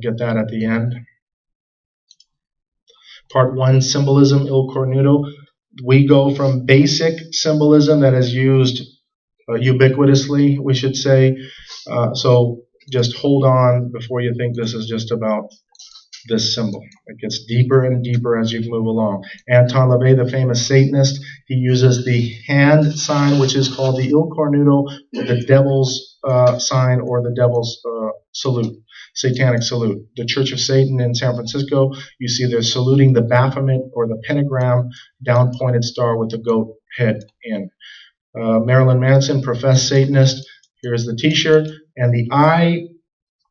Get that at the end. Part 1, symbolism, il cornuto. We go from basic symbolism that is used ubiquitously, we should say. So just hold on before you think this is just about this symbol. It gets deeper and deeper as you move along. Anton LaVey, the famous Satanist, he uses the hand sign, which is called the il cornuto, the devil's sign or the devil's salute, satanic salute. The Church of Satan in San Francisco, you see they're saluting the Baphomet or the pentagram, down pointed star with the goat head in. Marilyn Manson, professed Satanist. Here's the t-shirt, and the eye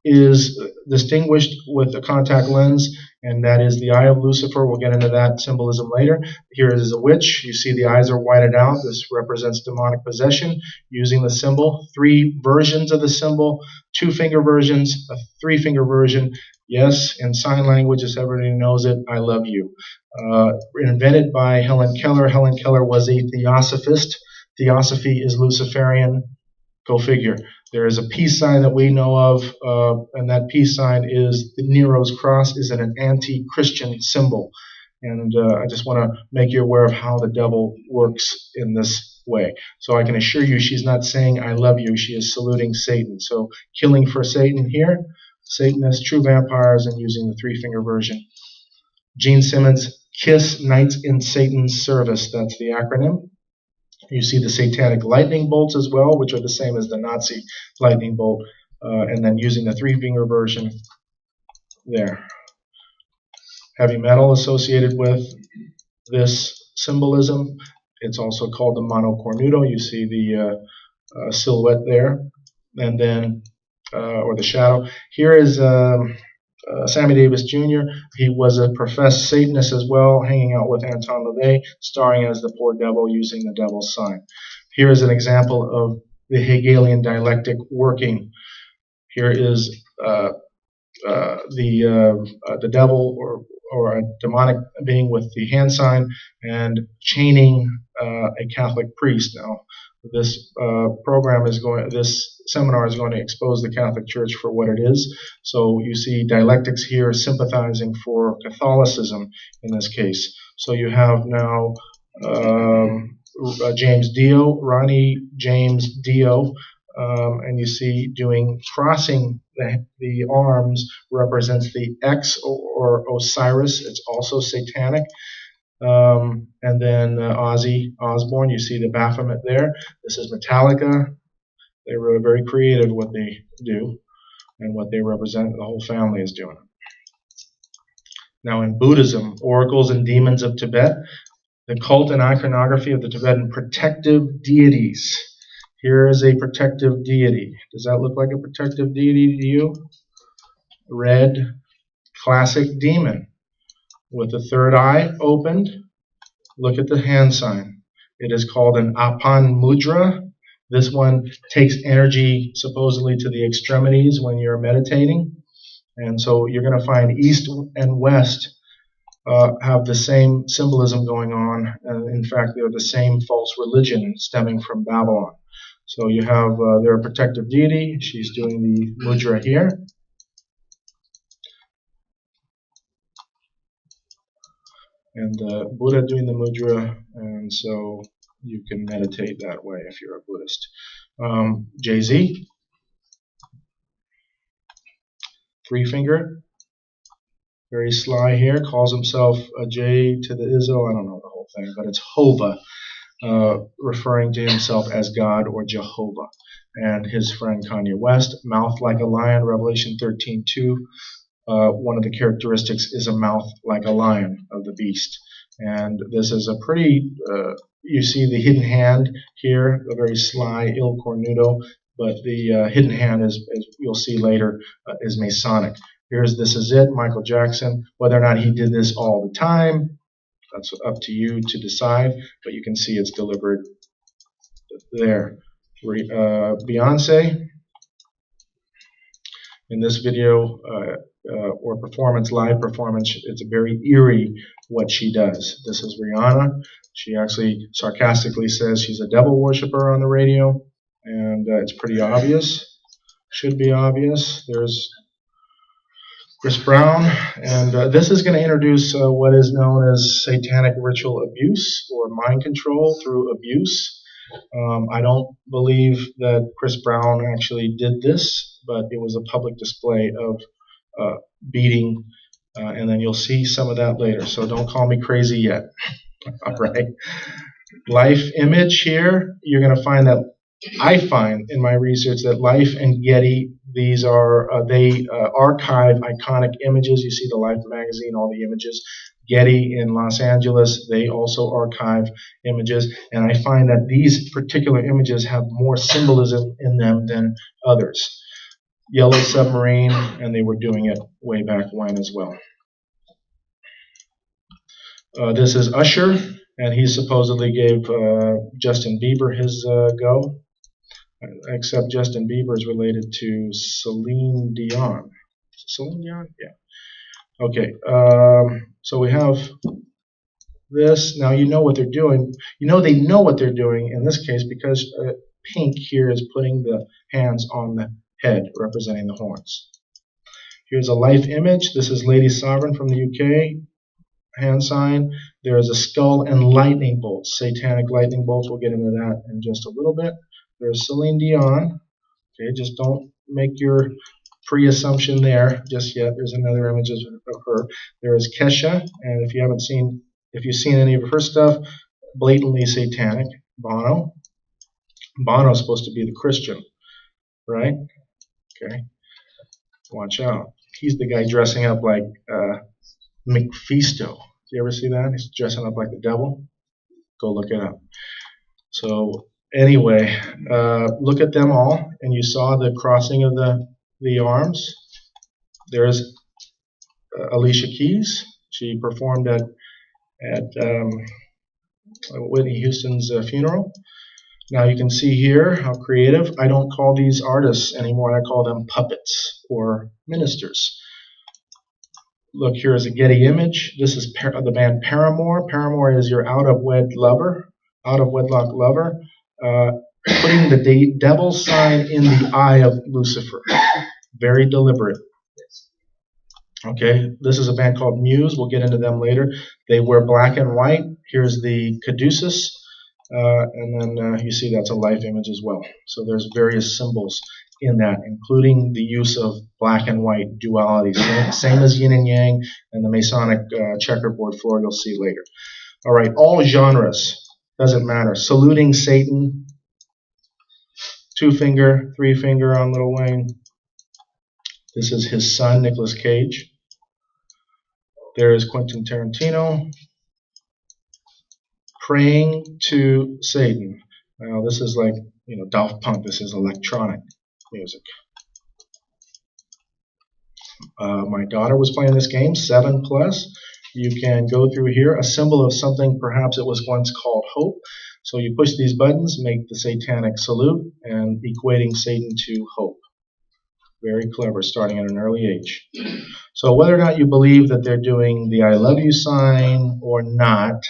is distinguished with a contact lens, and that is the eye of Lucifer. We'll get into that symbolism later. Here is a witch. You see the eyes are whited out. This represents demonic possession using the symbol. 3 versions of the symbol, 2-finger versions, a 3-finger version. Yes, in sign language, as everybody knows it, I love you. Invented by Helen Keller. Helen Keller was a theosophist. Theosophy is Luciferian. Go figure. There is a peace sign that we know of, and that peace sign is the Nero's cross, is an anti-Christian symbol. And I just want to make you aware of how the devil works in this way. So I can assure you she's not saying I love you. She is saluting Satan. So killing for Satan here, Satanists, true vampires, and using the 3-finger version. Gene Simmons, KISS, Knights in Satan's Service. That's the acronym. You see the satanic lightning bolts as well, which are the same as the Nazi lightning bolt, and then using the 3-finger version there. Heavy metal associated with this symbolism. It's also called the mono cornuto. You see the silhouette there, and then or the shadow. Here is Sammy Davis Jr. He was a professed Satanist as well, hanging out with Anton LaVey, starring as the poor devil using the devil's sign. Here is an example of the Hegelian dialectic working. Here is the devil or a demonic being with the hand sign and chaining a Catholic priest. Now, this this seminar is going to expose the Catholic Church for what it is. So you see dialectics here sympathizing for Catholicism in this case. So you have now James Dio, Ronnie James Dio, and you see doing crossing the arms represents the X or Osiris. It's also satanic. And then Ozzy Osbourne, you see the Baphomet there. This is Metallica. They were very creative what they do and what they represent. The whole family is doing it. Now in Buddhism, oracles and demons of Tibet, the cult and iconography of the Tibetan protective deities. Here is a protective deity. Does that look like a protective deity to you? Red, classic demon with the third eye opened. Look at the hand sign. It is called an Apan Mudra. This one takes energy supposedly to the extremities when you're meditating. And so you're going to find East and West have the same symbolism going on. And in fact, they're the same false religion stemming from Babylon. So you have their protective deity. She's doing the mudra here. And Buddha doing the mudra, and so you can meditate that way if you're a Buddhist. Jay-Z, 3-finger, very sly here, calls himself a J to the Izzo, I don't know the whole thing, but it's Hova, referring to himself as God or Jehovah. And his friend Kanye West, mouth like a lion, Revelation 13:2. One of the characteristics is a mouth like a lion of the beast. And this is a pretty, you see the hidden hand here, a very sly Il Cornuto, but the hidden hand, as you'll see later, is Masonic. This is it, Michael Jackson. Whether or not he did this all the time, that's up to you to decide, but you can see it's delivered there. Beyonce, in this video, or performance, live performance, it's very eerie what she does. This is Rihanna. She actually sarcastically says she's a devil worshiper on the radio, and it's pretty obvious. Should be obvious. There's Chris Brown, and this is going to introduce what is known as satanic ritual abuse or mind control through abuse. I don't believe that Chris Brown actually did this, but it was a public display of beating, and then you'll see some of that later, so don't call me crazy yet. All right. Life image here, you're going to find that I find in my research that Life and Getty, these are, they archive iconic images. You see the Life magazine, all the images. Getty in Los Angeles, they also archive images. And I find that these particular images have more symbolism in them than others. Yellow Submarine, and they were doing it way back when as well. This is Usher, and he supposedly gave Justin Bieber his go. Except Justin Bieber is related to Celine Dion. Celine Dion? Yeah. Okay. So we have this. Now you know what they're doing. You know they know what they're doing in this case because pink here is putting the hands on the head, representing the horns. Here's a Life image. This is Lady Sovereign from the UK. Hand sign. There is a skull and lightning bolts. Satanic lightning bolts. We'll get into that in just a little bit. There's Celine Dion. Okay, just don't make your pre-assumption there just yet. There's another image of her. There is Kesha, and if you've seen any of her stuff, blatantly satanic. Bono. Bono's supposed to be the Christian, right? Okay, watch out. He's the guy dressing up like Mephisto. Do you ever see that? He's dressing up like the devil. Go look it up. So anyway, look at them all, and you saw the crossing of the arms. There's Alicia Keys. She performed at Whitney Houston's funeral. Now you can see here how creative. I don't call these artists anymore. I call them puppets or ministers. Look, here is a Getty image. This is the band Paramore. Paramore is your out-of-wedlock lover. Putting the devil's sign in the eye of Lucifer. Very deliberate. Okay, this is a band called Muse. We'll get into them later. They wear black and white. Here's the caduceus. And then you see that's a Life image as well. So there's various symbols in that, including the use of black and white duality. Same as yin and yang and the Masonic checkerboard floor you'll see later. All right, all genres. Doesn't matter. Saluting Satan. 2-finger, 3-finger on Lil Wayne. This is his son, Nicolas Cage. There is Quentin Tarantino. Praying to Satan. Now this is like, Daft Punk. This is electronic music. My daughter was playing this game, 7+. You can go through here, a symbol of something perhaps it was once called hope. So you push these buttons, make the satanic salute, and equating Satan to hope. Very clever, starting at an early age. So whether or not you believe that they're doing the I love you sign or not,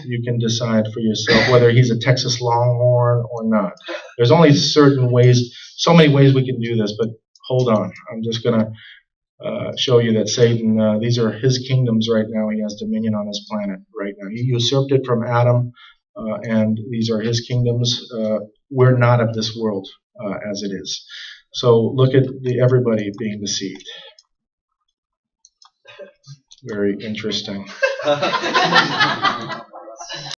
you can decide for yourself whether he's a Texas Longhorn or not. There's only certain ways, so many ways we can do this, but hold on. I'm just going to show you that Satan, these are his kingdoms right now. He has dominion on this planet right now. He usurped it from Adam, and these are his kingdoms. We're not of this world as it is. So look at everybody being deceived. Very interesting.